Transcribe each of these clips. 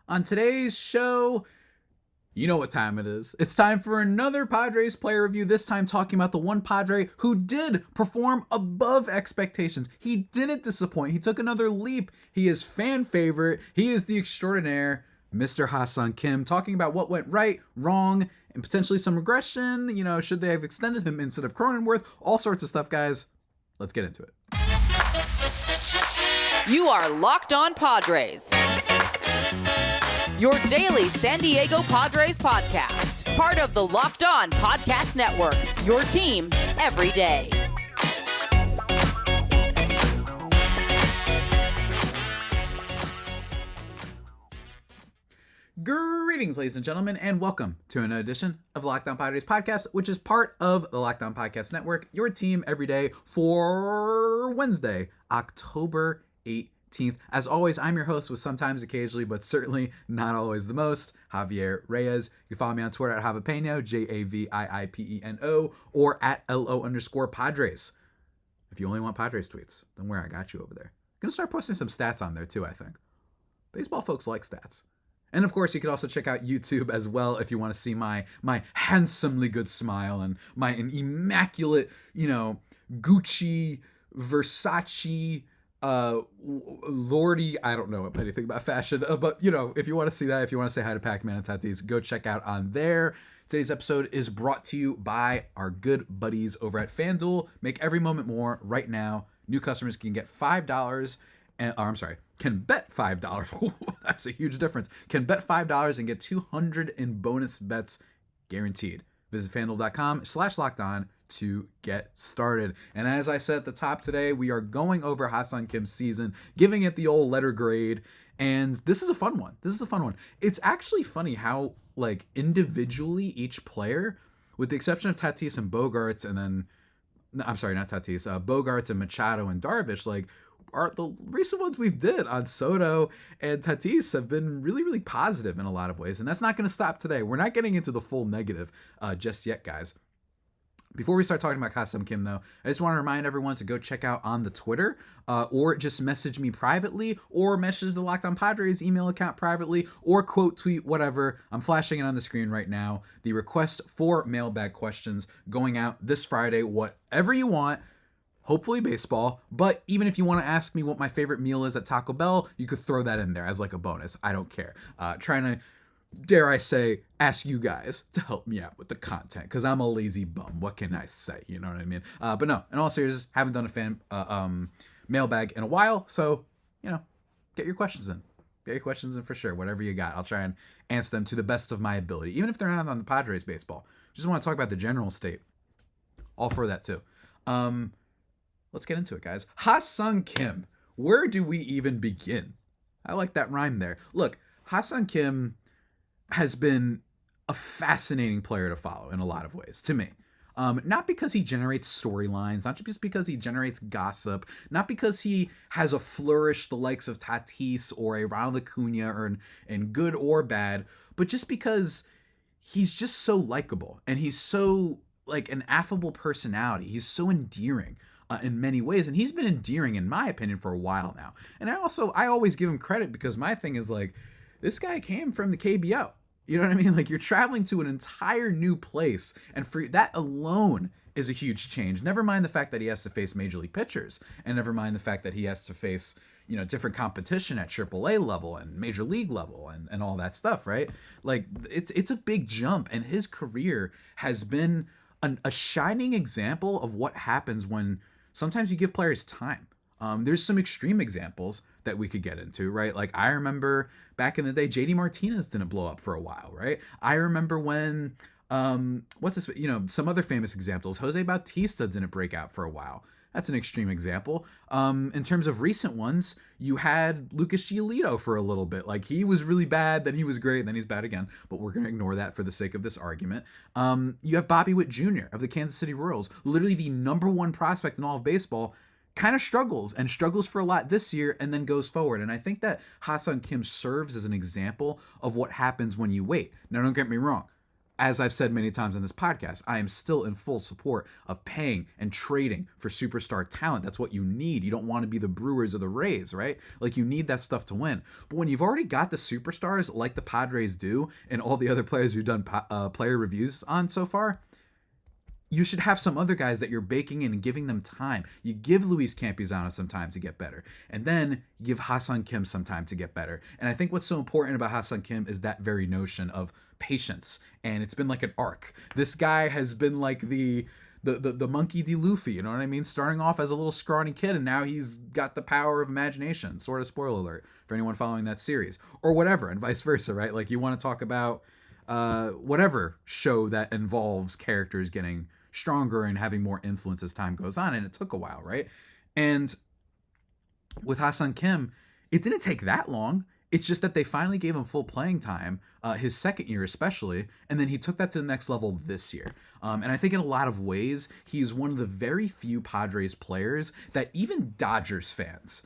On today's show, you know what time it is. It's time for another Padres player review, this time talking about the one Padre who did perform above expectations. He didn't disappoint. He took another leap. He is fan favorite. He is the extraordinaire, Mr. Ha-Seong Kim, talking about what went right, wrong, and potentially some regression. Should they have extended him instead of Cronenworth? All sorts of stuff, guys. Let's get into it. You are Locked On Padres, your daily San Diego Padres podcast. Part of the Locked On Podcast Network, your team every day. Greetings, ladies and gentlemen, and welcome to another edition of Locked On Padres podcast, which is part of the Locked On Podcast Network, your team every day for Wednesday, October 18th. As always, I'm your host with sometimes, occasionally, but certainly not always the most, Javier Reyes. You can follow me on Twitter at Javipeno, Javiipeno, or at LO_Padres. If you only want Padres tweets, don't worry, I got you over there. I'm going to start posting some stats on there too, I think. Baseball folks like stats. And of course, you can also check out YouTube as well if you want to see my handsomely good smile and my immaculate, Gucci, Versace, Lordy, I don't know anything about fashion, but if you want to see that, if you want to say hi to Pac-Man and Tatis, go check out on there. Today's episode is brought to you by our good buddies over at FanDuel. Make every moment more right now. New customers can get $5 can bet $5. That's a huge difference. Can bet $5 and get $200 in bonus bets guaranteed. Visit FanDuel.com/lockedon to get started. And as I said at the top today, we are going over Ha-Seong Kim's season, giving it the old letter grade. And this is a fun one. It's actually funny how, individually each player, with the exception of Tatis and Bogaerts, and then, I'm sorry, not Tatis, Bogaerts and Machado and Darvish, are the recent ones we've did on Soto and Tatis have been really, really positive in a lot of ways. And that's not going to stop today. We're not getting into the full negative just yet, guys. Before we start talking about Ha-Seong Kim, though, I just want to remind everyone to go check out on the Twitter or just message me privately or message the Locked On Padres email account privately or quote tweet, whatever. I'm flashing it on the screen right now. The request for mailbag questions going out this Friday, whatever you want. Hopefully baseball, but even if you want to ask me what my favorite meal is at Taco Bell, you could throw that in there as a bonus. I don't care. Trying to, dare I say, ask you guys to help me out with the content because I'm a lazy bum. What can I say? You know what I mean? But no, in all seriousness, haven't done a fan mailbag in a while, so get your questions in. Get your questions in for sure. Whatever you got, I'll try and answer them to the best of my ability, even if they're not on the Padres baseball. Just want to talk about the general state. All for that too. Let's get into it, guys. Ha-Seong Kim. Where do we even begin? I like that rhyme there. Look, Ha-Seong Kim has been a fascinating player to follow in a lot of ways, to me. Not because he generates storylines, not just because he generates gossip, not because he has a flourish the likes of Tatis or a Ronald Acuna or in good or bad, but just because he's just so likable and he's so an affable personality. He's so endearing. In many ways, and he's been endearing in my opinion for a while now. And I always give him credit because my thing is this guy came from the KBO. You know what I mean? You're traveling to an entire new place, and for that alone is a huge change. Never mind the fact that he has to face major league pitchers, and never mind the fact that he has to face different competition at AAA level and major league level and all that stuff, right? It's a big jump, and his career has been a shining example of what happens when sometimes you give players time. There's some extreme examples that we could get into, right? I remember back in the day, JD Martinez didn't blow up for a while, right? I remember when, some other famous examples, Jose Bautista didn't break out for a while. That's an extreme example. In terms of recent ones, you had Lucas Giolito for a little bit. He was really bad, then he was great, then he's bad again. But we're going to ignore that for the sake of this argument. You have Bobby Witt Jr. of the Kansas City Royals, literally the number one prospect in all of baseball, kind of struggles for a lot this year and then goes forward. And I think that Ha-Seong Kim serves as an example of what happens when you wait. Now, don't get me wrong. as I've said many times on this podcast, I am still in full support of paying and trading for superstar talent. That's what you need. You don't want to be the Brewers or the Rays, right? Like, you need that stuff to win. But when you've already got the superstars like the Padres do and all the other players we've done player reviews on so far, you should have some other guys that you're baking in and giving them time. You give Luis Campusano some time to get better. And then you give Ha-Seong Kim some time to get better. And I think what's so important about Ha-Seong Kim is that very notion of patience. And it's been like an arc. This guy has been like the monkey D. Luffy, you know what I mean? Starting off as a little scrawny kid, and now he's got the power of imagination. Sort of spoiler alert for anyone following that series. Or whatever, and vice versa, right? Like, you want to talk about whatever show that involves characters getting stronger and having more influence as time goes on, and it took a while, right? And with Ha-Seong Kim, it didn't take that long. It's just that they finally gave him full playing time, his second year especially, and then he took that to the next level this year. And I think in a lot of ways, he's one of the very few Padres players that even Dodgers fans,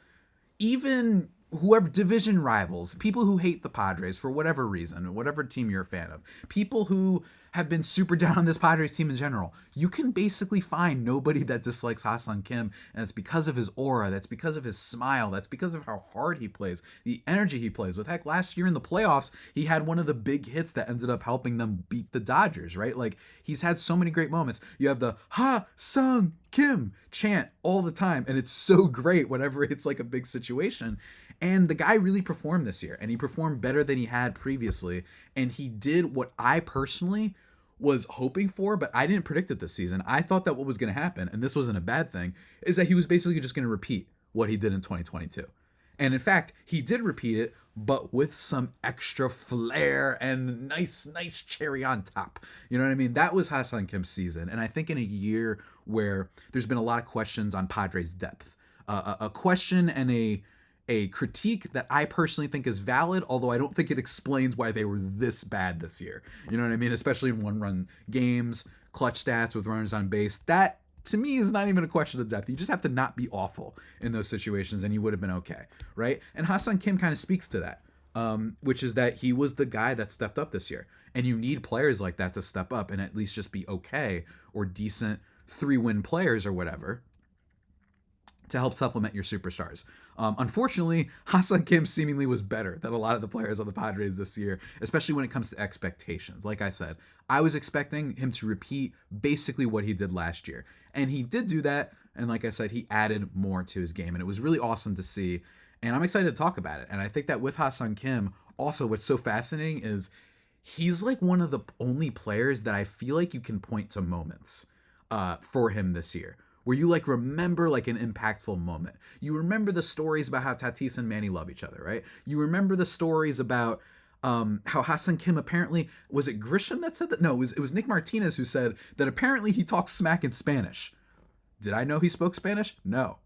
even whoever, division rivals, people who hate the Padres for whatever reason, whatever team you're a fan of, people who have been super down on this Padres team in general, you can basically find nobody that dislikes Ha-Seong Kim, and it's because of his aura, that's because of his smile, that's because of how hard he plays, the energy he plays with. Heck, last year in the playoffs, he had one of the big hits that ended up helping them beat the Dodgers, right? Like, he's had so many great moments. You have the Ha-Seong Kim chant all the time, and it's so great whenever it's like a big situation. And the guy really performed this year, and he performed better than he had previously, and he did what I personally was hoping for, but I didn't predict it this season. I thought that what was going to happen, and this wasn't a bad thing, is that he was basically just going to repeat what he did in 2022. And in fact, he did repeat it, but with some extra flair and nice cherry on top. You know what I mean? That was Ha-Seong Kim's season. And I think in a year where there's been a lot of questions on Padres' depth, a question and a critique that I personally think is valid, although I don't think it explains why they were this bad this year. You know what I mean? Especially in one-run games, clutch stats with runners on base. That, to me, is not even a question of depth. You just have to not be awful in those situations, and you would have been okay, right? And Ha-Seong Kim kind of speaks to that, which is that he was the guy that stepped up this year. And you need players like that to step up and at least just be okay or decent 3-win players or whatever to help supplement your superstars. Unfortunately, Ha-Seong Kim seemingly was better than a lot of the players on the Padres this year, especially when it comes to expectations. Like I said, I was expecting him to repeat basically what he did last year. And he did do that, and like I said, he added more to his game, and it was really awesome to see, and I'm excited to talk about it. And I think that with Ha-Seong Kim, also what's so fascinating is he's like one of the only players that I feel like you can point to moments for him this year, where you like remember like an impactful moment. You remember the stories about how Tatis and Manny love each other, right? You remember the stories about how Ha-Seong Kim apparently, was it Grisham that said that? No, it was Nick Martinez who said that apparently he talks smack in Spanish. Did I know he spoke Spanish? No.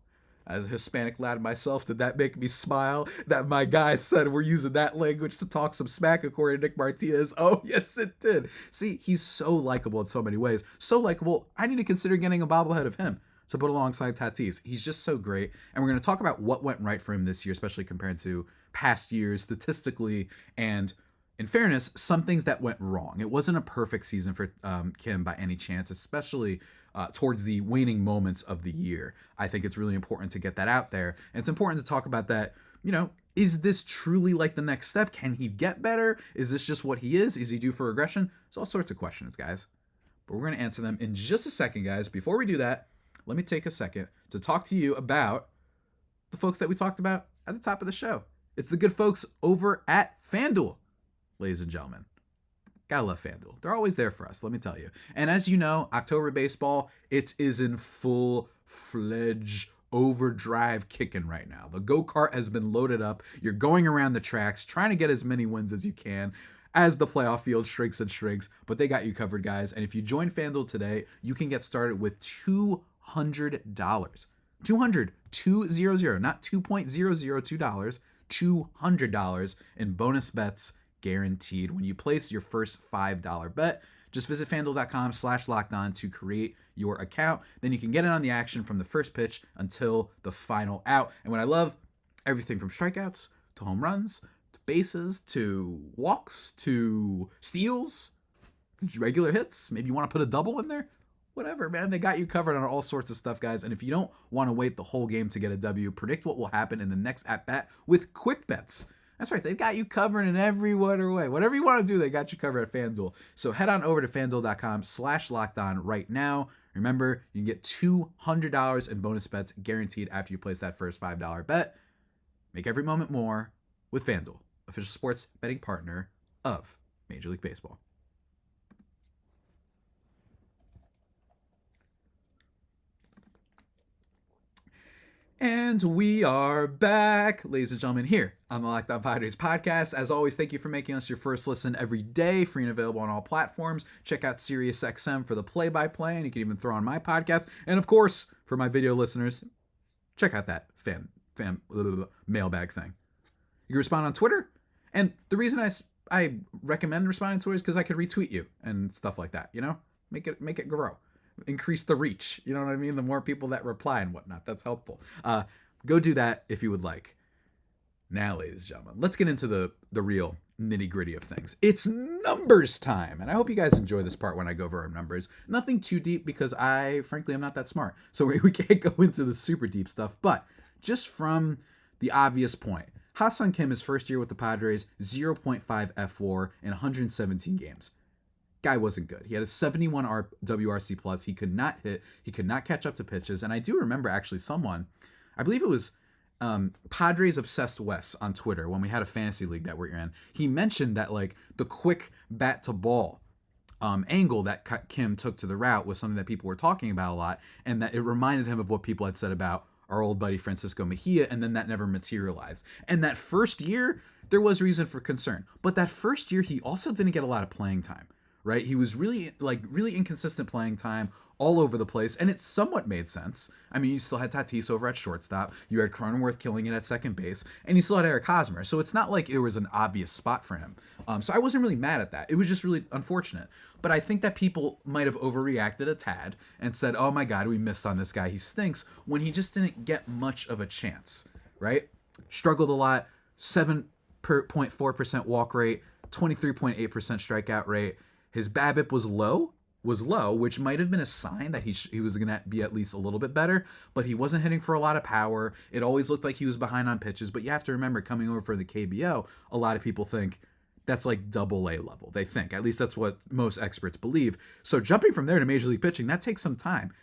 As a Hispanic lad myself, did that make me smile that my guy said we're using that language to talk some smack according to Nick Martinez? Oh, yes, it did. See, he's so likable in so many ways. So likable, I need to consider getting a bobblehead of him to put alongside Tatis. He's just so great. And we're going to talk about what went right for him this year, especially compared to past years statistically. And in fairness, some things that went wrong. It wasn't a perfect season for Kim by any chance, especially towards the waning moments of the year. I think it's really important to get that out there. And it's important to talk about that. You know, is this truly like the next step? Can he get better? Is this just what he is? Is he due for regression? There's all sorts of questions, guys. But we're going to answer them in just a second, guys. Before we do that, let me take a second to talk to you about the folks that we talked about at the top of the show. It's the good folks over at FanDuel, ladies and gentlemen. Gotta love FanDuel. They're always there for us, let me tell you. And as you know, October baseball, it is in full-fledged overdrive kicking right now. The go-kart has been loaded up. You're going around the tracks, trying to get as many wins as you can as the playoff field shrinks and shrinks, but they got you covered, guys. And if you join FanDuel today, you can get started with $200. $200, not $2.002, $200 in bonus bets guaranteed when you place your first $5 bet. Just visit fanduel.com/lockedon to create your account. Then you can get in on the action from the first pitch until the final out. And what I love, everything from strikeouts to home runs to bases to walks to steals, regular hits. Maybe you want to put a double in there. Whatever, man. They got you covered on all sorts of stuff, guys. And if you don't want to wait the whole game to get a W, predict what will happen in the next at-bat with quick bets. That's right. They've got you covered in every other way. Whatever you want to do, they got you covered at FanDuel. So head on over to FanDuel.com/lockedon right now. Remember, you can get $200 in bonus bets guaranteed after you place that first $5 bet. Make every moment more with FanDuel, official sports betting partner of Major League Baseball. And we are back, ladies and gentlemen, here on the Locked On Padres podcast. As always, thank you for making us your first listen every day, free and available on all platforms. Check out SiriusXM for the play-by-play, and you can even throw on my podcast. And of course, for my video listeners, check out that mailbag thing. You can respond on Twitter, and the reason I recommend responding on Twitter is because I could retweet you and stuff like that. You know, make it grow. Increase the reach. You know what I mean? The more people that reply and whatnot, that's helpful. Go do that if you would like. Now, ladies and gentlemen, let's get into the real nitty gritty of things. It's numbers time. And I hope you guys enjoy this part when I go over our numbers. Nothing too deep because frankly, I'm not that smart. So we can't go into the super deep stuff, but just from the obvious point, Ha-Seong Kim, his first year with the Padres, 0.5 F4 in 117 games. Guy wasn't good. He had a 71 WRC plus. He could not hit. He could not catch up to pitches. And I do remember actually someone, I believe it was Padres Obsessed West on Twitter when we had a fantasy league that we're in. He mentioned that like the quick bat to ball angle that Kim took to the route was something that people were talking about a lot, and that it reminded him of what people had said about our old buddy Francisco Mejia, and then that never materialized. And that first year, there was reason for concern. But that first year, he also didn't get a lot of playing time. Right? He was really inconsistent playing time all over the place, and it somewhat made sense. I mean, you still had Tatis over at shortstop, you had Cronenworth killing it at second base, and you still had Eric Hosmer, so it's not like it was an obvious spot for him. So I wasn't really mad at that. It was just really unfortunate. But I think that people might have overreacted a tad and said, oh my God, we missed on this guy, he stinks, when he just didn't get much of a chance, right? Struggled a lot, 7.4% walk rate, 23.8% strikeout rate. His BABIP was low, which might have been a sign that he was going to be at least a little bit better, but he wasn't hitting for a lot of power. It always looked like he was behind on pitches, but you have to remember, coming over for the KBO, a lot of people think that's like double A level. They think, at least that's what most experts believe. So jumping from there to Major League pitching, that takes some time,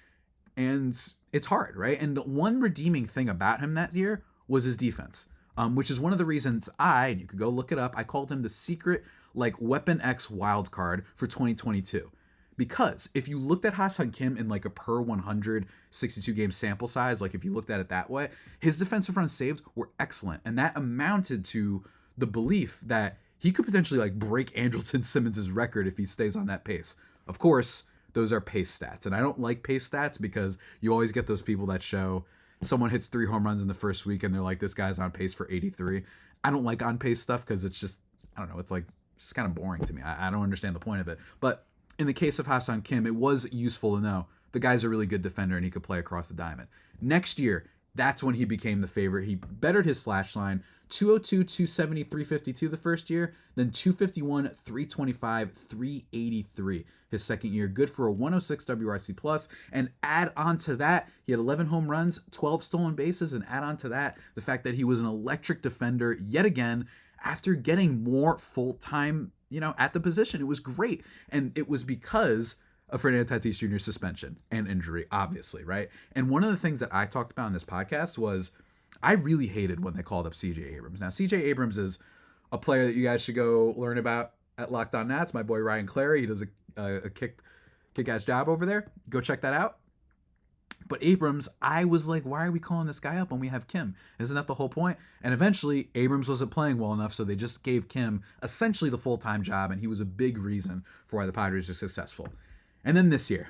and it's hard, right? And the one redeeming thing about him that year was his defense, which is one of the reasons and you could go look it up, I called him the secret like Weapon X wild card for 2022. Because if you looked at Ha-Seong Kim in like a per 162 game sample size, like if you looked at it that way, his defensive runs saved were excellent. And that amounted to the belief that he could potentially like break Andrelton Simmons' record if he stays on that pace. Of course, those are pace stats. And I don't like pace stats because you always get those people that show someone hits 3 home runs in the first week and they're like, this guy's on pace for 83. I don't like on pace stuff because it's just, I don't know, it's like, it's kind of boring to me. I don't understand the point of it. But in the case of Ha-Seong Kim, it was useful to know the guy's a really good defender and he could play across the diamond. Next year, that's when he became the favorite. He bettered his slash line, 202, 270, 352 the first year, then 251, 325, 383 his second year. Good for a 106 WRC plus. And add on to that, he had 11 home runs, 12 stolen bases, and add on to that the fact that he was an electric defender yet again after getting more full-time, at the position. It was great. And it was because of Fernando Tatis Jr.'s suspension and injury, obviously, right? And one of the things that I talked about in this podcast was I really hated when they called up CJ Abrams. Now, CJ Abrams is a player that you guys should go learn about at Locked On Nats. My boy Ryan Clary, he does a kick-ass job over there. Go check that out. But Abrams, I was like, why are we calling this guy up when we have Kim? Isn't that the whole point? And eventually, Abrams wasn't playing well enough, so they just gave Kim essentially the full-time job, and he was a big reason for why the Padres are successful. And then this year,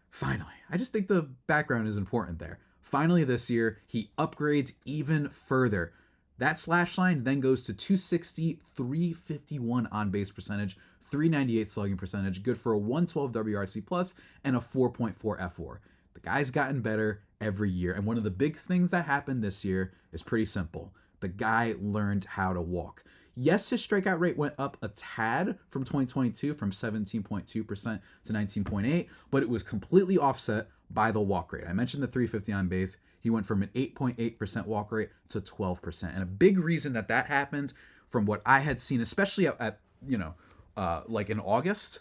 finally, I just think the background is important there. Finally this year, he upgrades even further. That slash line then goes to 260, 351 on-base percentage, 398 slugging percentage, good for a 112 WRC plus and a 4.4 F4. The guy's gotten better every year. And one of the big things that happened this year is pretty simple. The guy learned how to walk. Yes, his strikeout rate went up a tad from 2022 from 17.2% to 19.8, but it was completely offset by the walk rate. I mentioned the 350 on base. He went from an 8.8% walk rate to 12%. And a big reason that happened from what I had seen, especially at like in August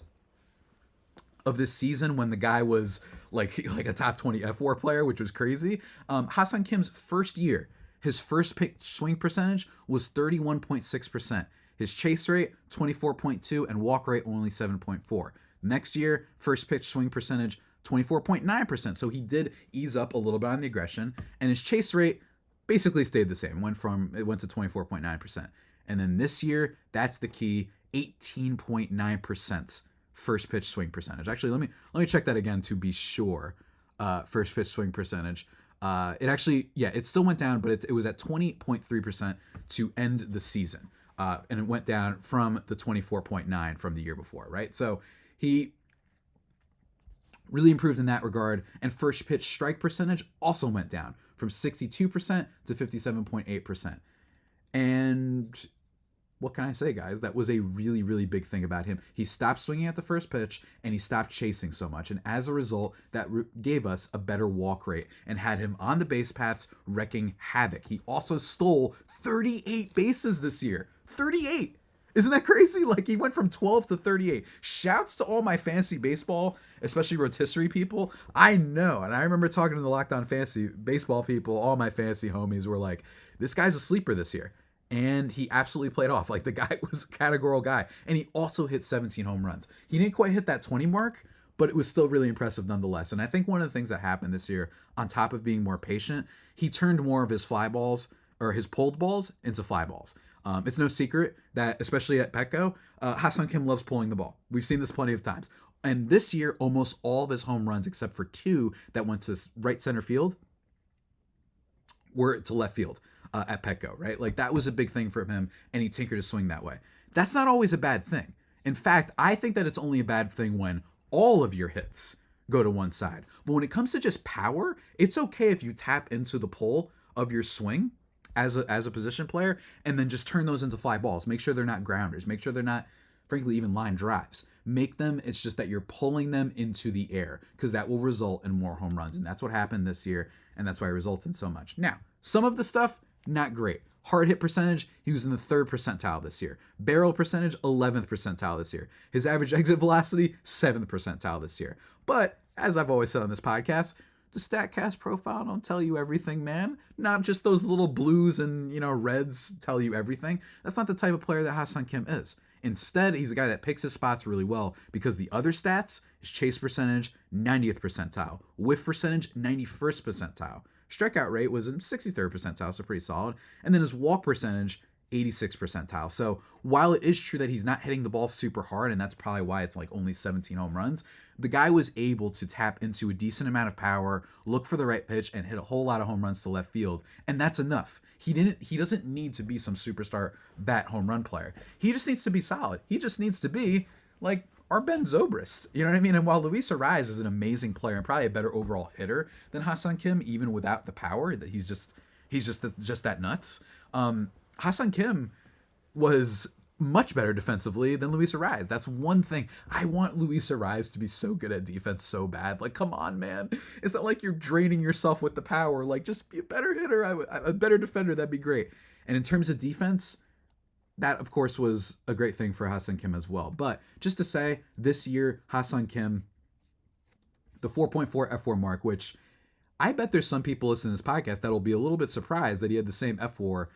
of this season when the guy was like a top 20 F4 player, which was crazy. Ha-Seong Kim's first year, his first pitch swing percentage was 31.6%. His chase rate, 24.2, and walk rate only 7.4. Next year, first pitch swing percentage, 24.9%. So he did ease up a little bit on the aggression, and his chase rate basically stayed the same. It went to 24.9%. And then this year, that's the key, 18.9% first pitch swing percentage. Actually, let me check that again to be sure. First pitch swing percentage. It still went down, but it was at 20.3% to end the season. And it went down from the 24.9 from the year before, right? So he really improved in that regard. And first pitch strike percentage also went down from 62% to 57.8%. And what can I say, guys? That was a really, really big thing about him. He stopped swinging at the first pitch and he stopped chasing so much. And as a result, that gave us a better walk rate and had him on the base paths wrecking havoc. He also stole 38 bases this year. 38! Isn't that crazy? Like, he went from 12 to 38. Shouts to all my fantasy baseball, especially rotisserie people. I know, and I remember talking to the Locked On Fantasy baseball people, all my fantasy homies were like, this guy's a sleeper this year. And he absolutely played off. Like, the guy was a categorical guy. And he also hit 17 home runs. He didn't quite hit that 20 mark, but it was still really impressive nonetheless. And I think one of the things that happened this year, on top of being more patient, he turned more of his fly balls, or his pulled balls, into fly balls. It's no secret that, especially at Petco, Ha-Seong Kim loves pulling the ball. We've seen this plenty of times. And this year, almost all of his home runs, except for 2 that went to right center field, were to left field. At Petco, right? Like, that was a big thing for him, and he tinkered his swing that way. That's not always a bad thing. In fact, I think that it's only a bad thing when all of your hits go to one side. But when it comes to just power, it's okay if you tap into the pull of your swing as a position player and then just turn those into fly balls. Make sure they're not grounders. Make sure they're not, frankly, even line drives. It's just that you're pulling them into the air, because that will result in more home runs. And that's what happened this year, and that's why it resulted in so much. Now, some of the stuff, not great. Hard hit percentage, he was in the 3rd percentile this year. Barrel percentage, 11th percentile this year. His average exit velocity, 7th percentile this year. But, as I've always said on this podcast, the StatCast profile don't tell you everything, man. Not just those little blues and, reds tell you everything. That's not the type of player that Ha-Seong Kim is. Instead, he's a guy that picks his spots really well, because the other stats, his chase percentage, 90th percentile. Whiff percentage, 91st percentile. Strikeout rate was in 63rd percentile, so pretty solid. And then his walk percentage, 86th percentile. So while it is true that he's not hitting the ball super hard, and that's probably why it's like only 17 home runs, the guy was able to tap into a decent amount of power, look for the right pitch, and hit a whole lot of home runs to left field. And that's enough. He doesn't need to be some superstar bat home run player. He just needs to be solid. He just needs to be like our Ben Zobrist. You know what I mean? And while Luis Arraez is an amazing player and probably a better overall hitter than Ha-Seong Kim, even without the power, that he's just that nuts. Ha-Seong Kim was much better defensively than Luis Arraez. That's one thing. I want Luis Arraez to be so good at defense so bad. Like, come on, man. It's not like you're draining yourself with the power. Like, just be a better hitter, a better defender. That'd be great. And in terms of defense, that, of course, was a great thing for Ha-Seong Kim as well. But just to say, this year, Ha-Seong Kim, the 4.4 F4 mark, which I bet there's some people listening to this podcast that will be a little bit surprised that he had the same F4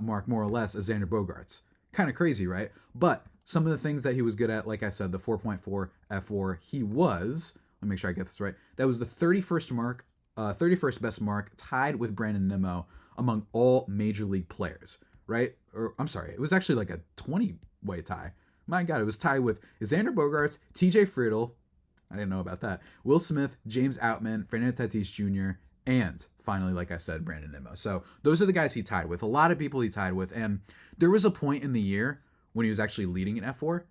mark, more or less, as Xander Bogaerts. Kind of crazy, right? But some of the things that he was good at, like I said, the 4.4 F4, he was, let me make sure I get this right, that was the 31st best mark, tied with Brandon Nimmo among all major league players, right? Or I'm sorry, it was actually like a 20-way tie. My God, it was tied with Xander Bogaerts, TJ Friedl, I didn't know about that, Will Smith, James Outman, Fernando Tatis Jr., and finally, like I said, Brandon Nimmo. So those are the guys he tied with. A lot of people he tied with. And there was a point in the year when he was actually leading in F4,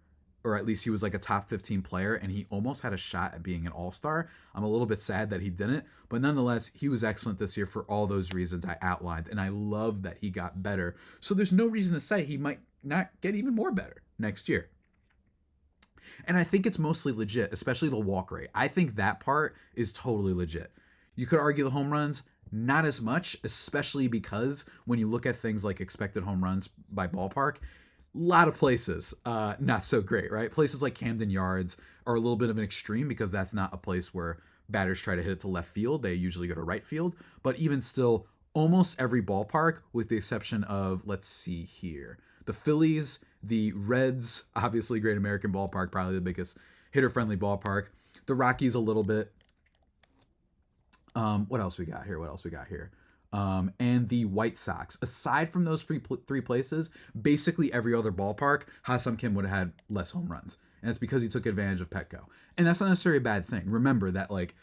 or at least he was like a top 15 player, and he almost had a shot at being an all-star. I'm a little bit sad that he didn't, but nonetheless, he was excellent this year for all those reasons I outlined, and I love that he got better. So there's no reason to say he might not get even more better next year. And I think it's mostly legit, especially the walk rate. I think that part is totally legit. You could argue the home runs, not as much, especially because when you look at things like expected home runs by ballpark, a lot of places not so great, right? Places like Camden Yards are a little bit of an extreme because that's not a place where batters try to hit it to left field. They usually go to right field. But even still, almost every ballpark, with the exception of, let's see here, the Phillies, the Reds, obviously Great American Ballpark, probably the biggest hitter-friendly ballpark. The Rockies a little bit. What else we got here? And the White Sox. Aside from those three places, basically every other ballpark, Ha-Seong Kim would have had less home runs. And it's because he took advantage of Petco. And that's not necessarily a bad thing. Remember that, like,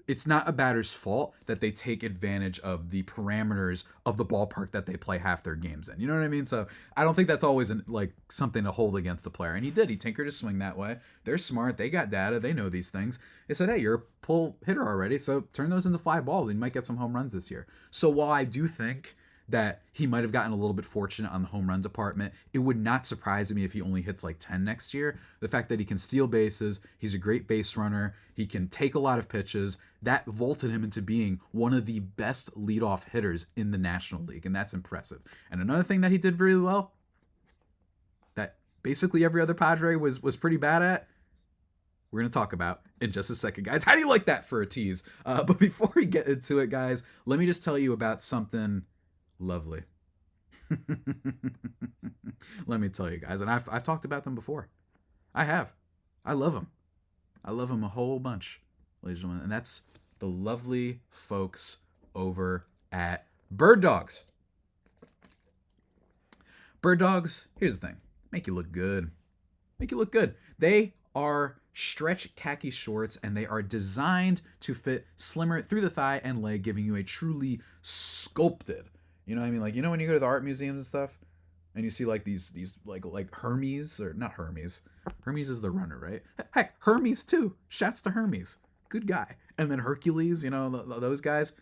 it's not a batter's fault that they take advantage of the parameters of the ballpark that they play half their games in. You know what I mean? So I don't think that's always something to hold against the player. And he did. He tinkered his swing that way. They're smart. They got data. They know these things. They said, hey, you're a pull hitter already, so turn those into fly balls and you might get some home runs this year. So while I do think that he might have gotten a little bit fortunate on the home run department, it would not surprise me if he only hits like 10 next year. The fact that he can steal bases, he's a great base runner, he can take a lot of pitches, that vaulted him into being one of the best leadoff hitters in the National League, and that's impressive. And another thing that he did very well, that basically every other Padre was pretty bad at, we're going to talk about in just a second, guys. How do you like that for a tease? But before we get into it, guys, let me just tell you about something lovely. Let me tell you, guys, and I've talked about them before. I have. I love them. I love them a whole bunch, ladies and gentlemen, and that's the lovely folks over at Bird Dogs. Bird Dogs, here's the thing. Make you look good. Make you look good. They are stretch khaki shorts, and they are designed to fit slimmer through the thigh and leg, giving you a truly sculpted, you know what I mean? Like, you know when you go to the art museums and stuff, and you see like these like Hermes, or not Hermes. Hermes is the runner, right? Heck, Hermes too. Shouts to Hermes. Good guy. And then Hercules, you know, those guys.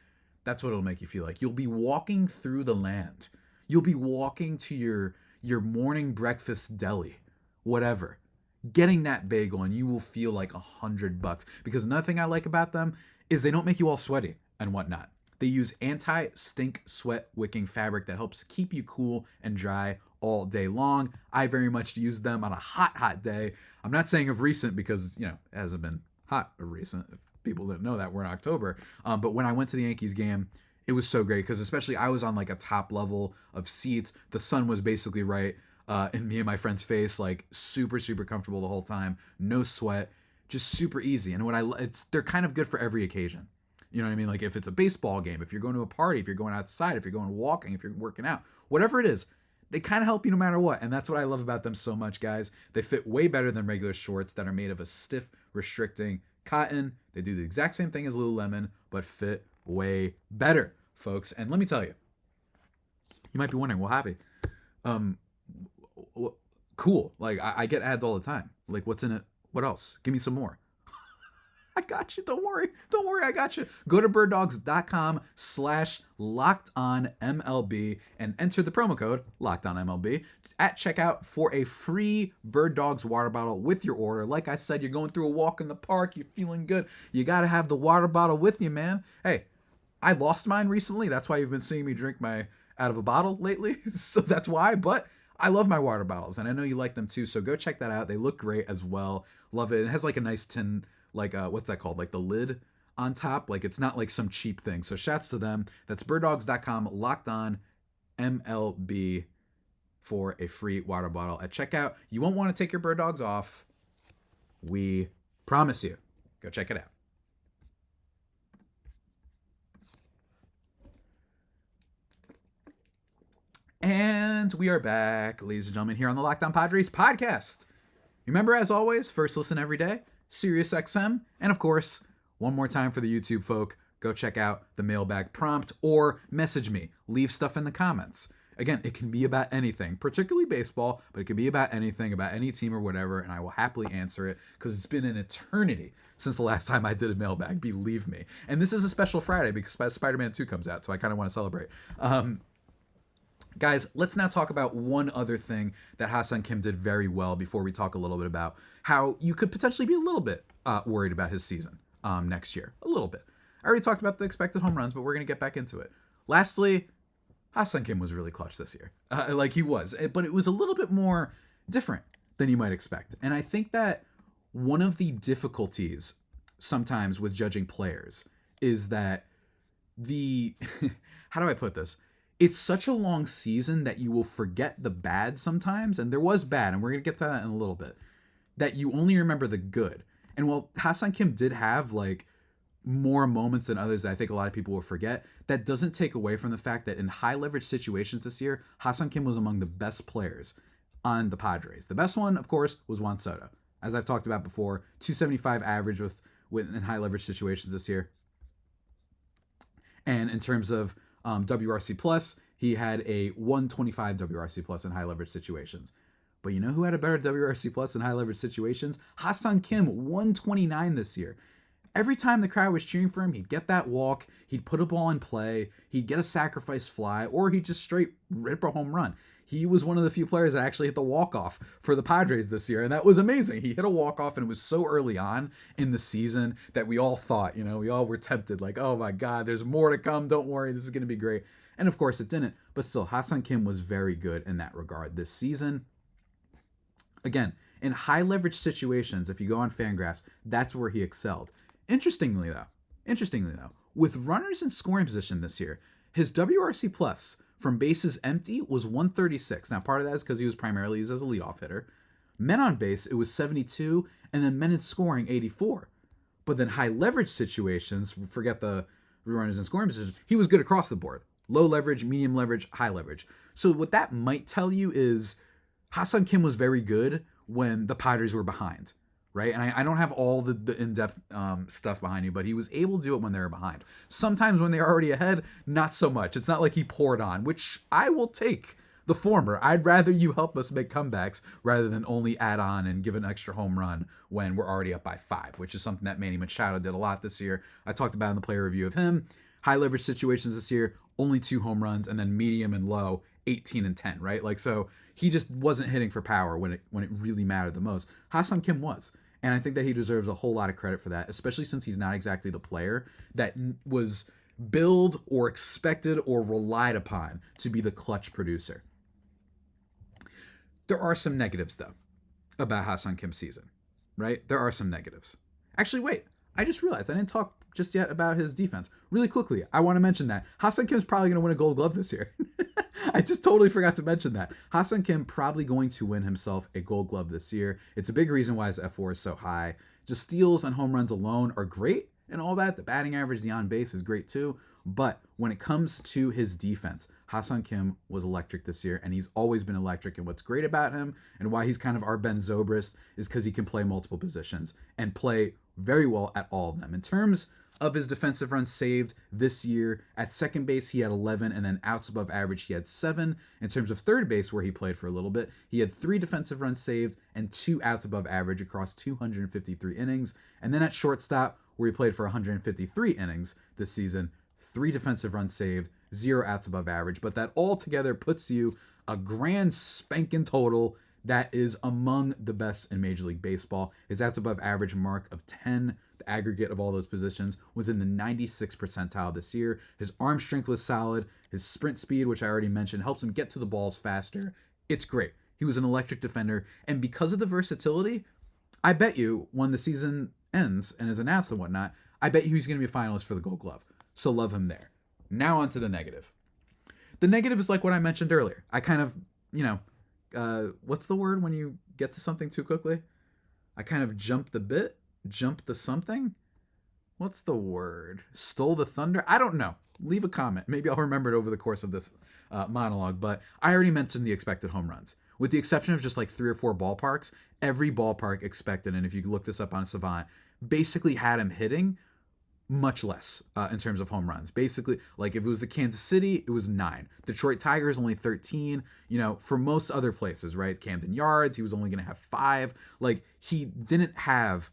That's what it'll make you feel like. You'll be walking through the land. You'll be walking to your morning breakfast deli, whatever, getting that bagel, and you will feel like $100. Because another thing I like about them is they don't make you all sweaty and whatnot. They use anti-stink sweat wicking fabric that helps keep you cool and dry all day long. I very much use them on a hot day. I'm not saying of recent because, you know, it hasn't been hot of recent. If people didn't know that, we're in October. But when I went to the Yankees game, it was so great because especially I was on like a top level of seats. The sun was basically right in me and my friend's face, like super, super comfortable the whole time. No sweat, just super easy. And they're kind of good for every occasion. You know what I mean? Like if it's a baseball game, if you're going to a party, if you're going outside, if you're going walking, if you're working out, whatever it is, they kind of help you no matter what. And that's what I love about them so much, guys. They fit way better than regular shorts that are made of a stiff, restricting cotton. They do the exact same thing as Lululemon, but fit way better, folks. And let me tell you, you might be wondering, well, Javi, cool. Like I get ads all the time. Like what's in it? What else? Give me some more. I got you. Don't worry. I got you. Go to birddogs.com/lockedonmlb and enter the promo code lockedonmlb at checkout for a free Bird Dogs water bottle with your order. Like I said, you're going through a walk in the park. You're feeling good. You got to have the water bottle with you, man. Hey, I lost mine recently. That's why you've been seeing me drink my out of a bottle lately. So that's why. But I love my water bottles, and I know you like them too. So go check that out. They look great as well. Love it. It has like a nice tin, like what's that called? Like the lid on top. Like it's not like some cheap thing. So shouts to them. That's birddogs.com locked on MLB for a free water bottle at checkout. You won't want to take your Bird Dogs off. We promise you. Go check it out. And we are back, ladies and gentlemen, here on the Locked On Padres podcast. Remember, as always, first listen every day, SiriusXM, and of course, one more time for the YouTube folk, go check out the mailbag prompt or message me. Leave stuff in the comments. Again, it can be about anything, particularly baseball, but it can be about anything, about any team or whatever, and I will happily answer it because it's been an eternity since the last time I did a mailbag, believe me. And this is a special Friday because Spider-Man 2 comes out, so I kind of want to celebrate. Guys, let's now talk about one other thing that Ha-Seong Kim did very well before we talk a little bit about how you could potentially be a little bit worried about his season next year. A little bit. I already talked about the expected home runs, but we're going to get back into it. Lastly, Ha-Seong Kim was really clutch this year. Like he was. But it was a little bit more different than you might expect. And I think that one of the difficulties sometimes with judging players is that how do I put this? It's such a long season that you will forget the bad sometimes, and there was bad, and we're going to get to that in a little bit, that you only remember the good. And while Ha-Seong Kim did have like more moments than others that I think a lot of people will forget, that doesn't take away from the fact that in high leverage situations this year, Ha-Seong Kim was among the best players on the Padres. The best one, of course, was Juan Soto. As I've talked about before, 275 average with in high leverage situations this year. And in terms of WRC plus, he had a 125 WRC plus in high leverage situations. But you know who had a better WRC plus in high leverage situations? Ha-Seong Kim, 129 this year. Every time the crowd was cheering for him, he'd get that walk, he'd put a ball in play, he'd get a sacrifice fly, or he'd just straight rip a home run. He was one of the few players that actually hit the walk-off for the Padres this year, and that was amazing. He hit a walk-off, and it was so early on in the season that we all thought, we all were tempted, like, oh my God, there's more to come, don't worry, this is going to be great. And of course it didn't, but still, Ha-Seong Kim was very good in that regard this season. Again, in high leverage situations, if you go on Fangraphs, that's where he excelled. Interestingly though, with runners in scoring position this year, his WRC plus from bases empty was 136. Now, part of that is because he was primarily used as a leadoff hitter. Men on base, it was 72, and then men in scoring, 84. But then high leverage situations, forget the runners in scoring positions, he was good across the board. Low leverage, medium leverage, high leverage. So what that might tell you is Ha-Seong Kim was very good when the Padres were behind, right? And I don't have all the in-depth stuff behind you, but he was able to do it when they were behind. Sometimes when they're already ahead, not so much. It's not like he poured on, which I will take the former. I'd rather you help us make comebacks rather than only add on and give an extra home run when we're already up by 5, which is something that Manny Machado did a lot this year. I talked about in the player review of him. High leverage situations this year, only 2 home runs, and then medium and low, 18 and 10, right? Like, so he just wasn't hitting for power when it really mattered the most. Ha-Seong Kim was. And I think that he deserves a whole lot of credit for that, especially since he's not exactly the player that was billed or expected or relied upon to be the clutch producer. There are some negatives, though, about Ha-Seong Kim's season, right? There are some negatives. Actually, wait. I just realized I didn't talk just yet about his defense. Really quickly, I want to mention that Ha-Seong Kim's probably going to win a Gold Glove this year. I just totally forgot to mention that. Ha-Seong Kim probably going to win himself a Gold Glove this year. It's a big reason why his F4 is so high. Just steals and home runs alone are great and all that. The batting average, the on base is great too. But when it comes to his defense, Ha-Seong Kim was electric this year, and he's always been electric. And what's great about him and why he's kind of our Ben Zobrist is because he can play multiple positions and play very well at all of them. In terms of his defensive runs saved this year, at second base he had 11, and then outs above average he had 7. In terms of third base, where he played for a little bit, he had 3 defensive runs saved and 2 outs above average across 253 innings. And then at shortstop, where he played for 153 innings this season, 3 defensive runs saved, 0 outs above average. But that all together puts you a grand spanking total that is among the best in Major League Baseball. His outs above average mark of 10, the aggregate of all those positions, was in the 96th percentile this year. His arm strength was solid. His sprint speed, which I already mentioned, helps him get to the balls faster. It's great. He was an electric defender. And because of the versatility, I bet you when the season ends and is announced and whatnot, I bet you he's going to be a finalist for the Gold Glove. So love him there. Now on to the negative. The negative is like what I mentioned earlier. I kind of, what's the word when you get to something too quickly? I kind of jumped the something. What's the word? Stole the thunder? I don't know. Leave a comment. Maybe I'll remember it over the course of this monologue, but I already mentioned the expected home runs. With the exception of just like 3 or 4 ballparks, every ballpark expected, and if you look this up on Savant, basically had him hitting much less in terms of home runs. Basically, like if it was the Kansas City, it was 9. Detroit Tigers only 13. For most other places, right? Camden Yards, he was only going to have 5. Like he didn't have.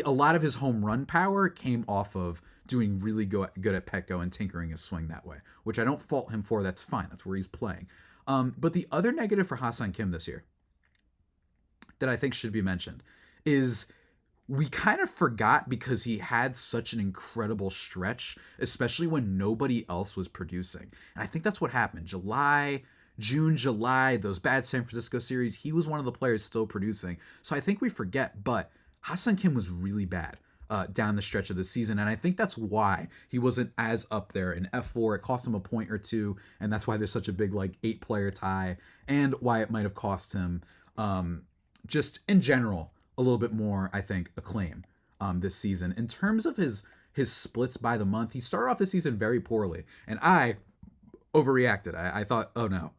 A lot of his home run power came off of doing really good at Petco and tinkering his swing that way, which I don't fault him for. That's fine. That's where he's playing. But the other negative for Ha-Seong Kim this year that I think should be mentioned is we kind of forgot because he had such an incredible stretch, especially when nobody else was producing. And I think that's what happened. June, July, those bad San Francisco series, he was one of the players still producing. So I think we forget, but Ha-Seong Kim was really bad down the stretch of the season. And I think that's why he wasn't as up there in F4. It cost him a point or two. And that's why there's such a big 8-player tie, and why it might have cost him just in general a little bit more, I think, acclaim this season. In terms of his splits by the month, he started off the season very poorly. And I overreacted. I thought, oh no.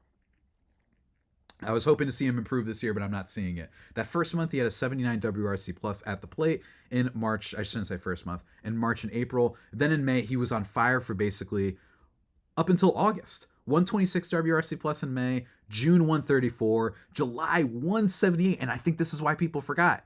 I was hoping to see him improve this year, but I'm not seeing it. That first month, he had a 79 WRC plus at the plate. In March, I shouldn't say first month, in March and April. Then in May, he was on fire for basically up until August. 126 WRC plus in May, June 134, July 178, and I think this is why people forgot.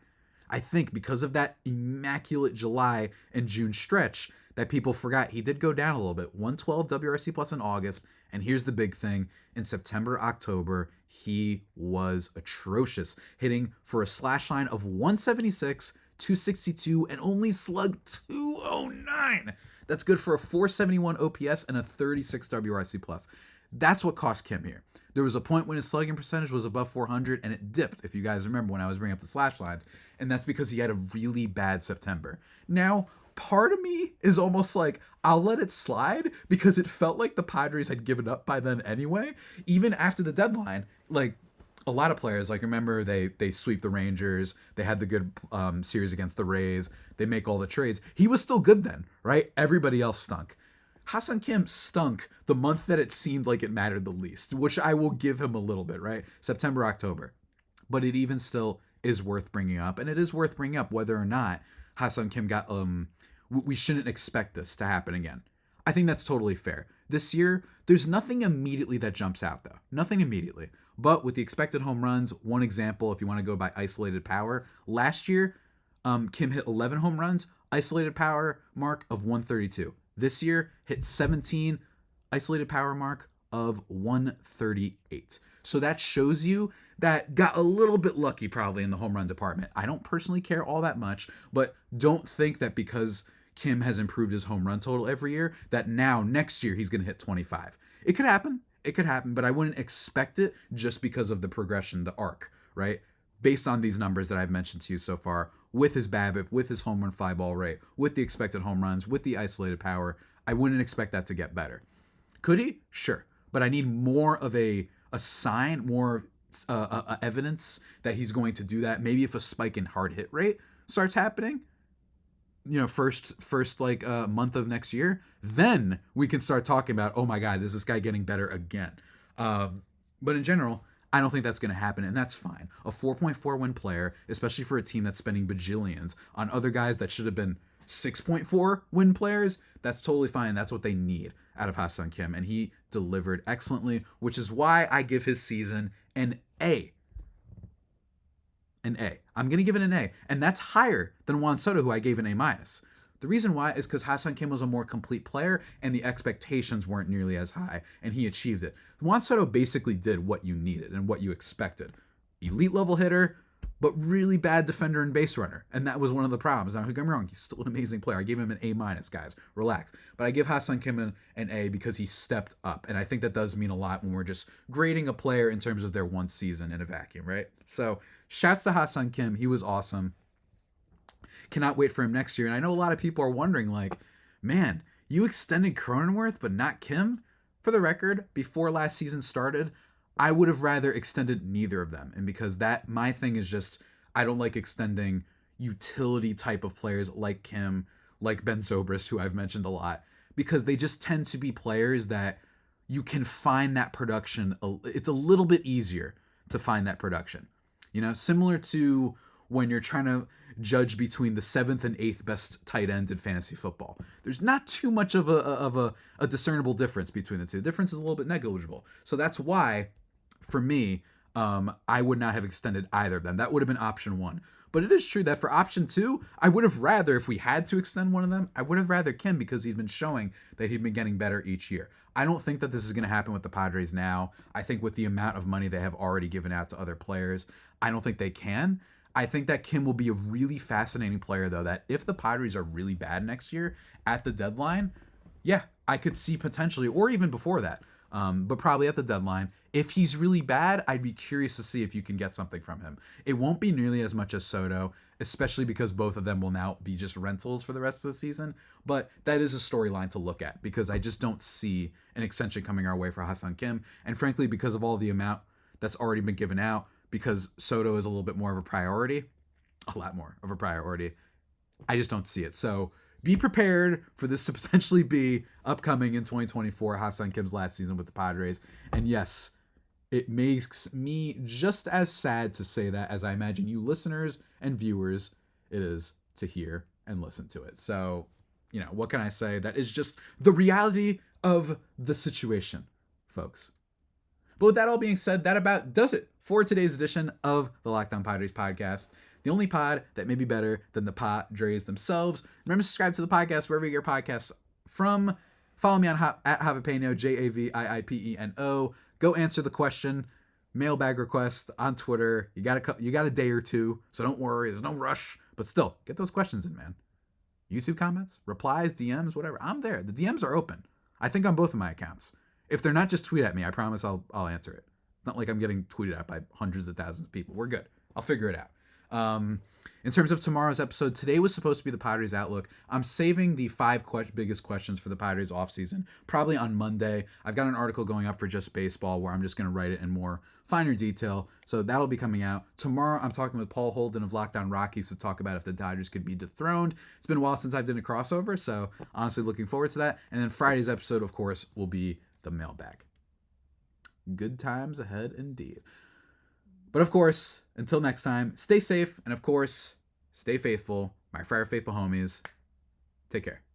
I think because of that immaculate July and June stretch that people forgot, he did go down a little bit. 112 WRC plus in August, and here's the big thing. In September, October, he was atrocious, hitting for a slash line of 176, 262, and only slugged 209. That's good for a 471 OPS and a 36 WRC plus. That's what cost Kim here. There was a point when his slugging percentage was above 400, and it dipped, if you guys remember when I was bringing up the slash lines, and that's because he had a really bad September. Now, part of me is almost like, I'll let it slide, because it felt like the Padres had given up by then anyway. Even after the deadline, a lot of players, remember they sweep the Rangers, they had the good series against the Rays, they make all the trades. He was still good then, right? Everybody else stunk. Ha-Seong Kim stunk the month that it seemed like it mattered the least, which I will give him a little bit, right? September, October. But it even still is worth bringing up, and it is worth bringing up whether or not Ha-Seong Kim got, we shouldn't expect this to happen again. I think that's totally fair. This year, there's nothing immediately that jumps out, though. Nothing immediately. But with the expected home runs, one example, if you want to go by isolated power, last year, Kim hit 11 home runs, isolated power mark of 132. This year, hit 17, isolated power mark of 138. So that shows you that got a little bit lucky probably in the home run department. I don't personally care all that much, but don't think that because Kim has improved his home run total every year, that now next year he's going to hit 25. It could happen. It could happen, but I wouldn't expect it just because of the progression, the arc, right? Based on these numbers that I've mentioned to you so far, with his BABIP, with his home run fly ball rate, with the expected home runs, with the isolated power, I wouldn't expect that to get better. Could he? Sure. But I need more of a sign, more evidence that he's going to do that. Maybe if a spike in hard hit rate starts happening, first month of next year, then we can start talking about, oh my God, is this guy getting better again? But in general, I don't think that's going to happen, and that's fine. A 4.4 win player, especially for a team that's spending bajillions on other guys that should have been 6.4 win players, that's totally fine. That's what they need out of Ha-Seong Kim, and he delivered excellently, which is why I give his season an A. An A. I'm going to give it an A, and that's higher than Juan Soto, who I gave an A-. The reason why is because Ha-Seong Kim was a more complete player, and the expectations weren't nearly as high, and he achieved it. Juan Soto basically did what you needed and what you expected. Elite level hitter, but really bad defender and base runner, and that was one of the problems. Now, don't get me wrong, he's still an amazing player. I gave him an A-, guys. Relax. But I give Ha-Seong Kim an A because he stepped up, and I think that does mean a lot when we're just grading a player in terms of their one season in a vacuum, right? So, shouts to Ha-Seong Kim. He was awesome. Cannot wait for him next year. And I know a lot of people are wondering, man, you extended Cronenworth, but not Kim? For the record, before last season started, I would have rather extended neither of them. And because my thing is just, I don't like extending utility type of players like Kim, like Ben Zobrist, who I've mentioned a lot, because they just tend to be players that you can find that production. It's a little bit easier to find that production. Similar to when you're trying to judge between the 7th and 8th best tight end in fantasy football. There's not too much of a discernible difference between the two. The difference is a little bit negligible. So that's why, for me, I would not have extended either of them. That would have been option 1. But it is true that for option 2, I would have rather, if we had to extend one of them, I would have rather Kim, because he's been showing that he'd been getting better each year. I don't think that this is going to happen with the Padres now. I think with the amount of money they have already given out to other players, I don't think they can. I think that Kim will be a really fascinating player, though, that if the Padres are really bad next year at the deadline, yeah, I could see potentially, or even before that, but probably at the deadline. If he's really bad, I'd be curious to see if you can get something from him. It won't be nearly as much as Soto, especially because both of them will now be just rentals for the rest of the season. But that is a storyline to look at, because I just don't see an extension coming our way for Ha-Seong Kim. And frankly, because of all the amount that's already been given out, because Soto is a little bit more of a priority, a lot more of a priority, I just don't see it. So be prepared for this to potentially be upcoming in 2024, Ha-Seong Kim's last season with the Padres. And yes, it makes me just as sad to say that as I imagine you listeners and viewers it is to hear and listen to it. So, what can I say? That is just the reality of the situation, folks. But with that all being said, that about does it for today's edition of the Locked On Padres podcast. The only pod that may be better than the Padres themselves. Remember to subscribe to the podcast wherever you get your podcasts from. Follow me on at Javipeno, Javiipeno. Go answer the question, mailbag request on Twitter. You got a day or two, so don't worry. There's no rush, but still, get those questions in, man. YouTube comments, replies, DMs, whatever. I'm there. The DMs are open. I think on both of my accounts. If they're not, just tweet at me. I promise I'll answer it. It's not like I'm getting tweeted at by hundreds of thousands of people. We're good. I'll figure it out. In terms of tomorrow's episode, today was supposed to be the Padres Outlook. I'm saving the 5 biggest questions for the Padres offseason, probably on Monday. I've got an article going up for Just Baseball where I'm just going to write it in more finer detail, so that'll be coming out. Tomorrow, I'm talking with Paul Holden of Locked On Rockies to talk about if the Dodgers could be dethroned. It's been a while since I've done a crossover, so honestly looking forward to that. And then Friday's episode, of course, will be the mailbag. Good times ahead indeed. But of course, until next time, stay safe, and of course, stay faithful. My Friar Faithful homies, take care.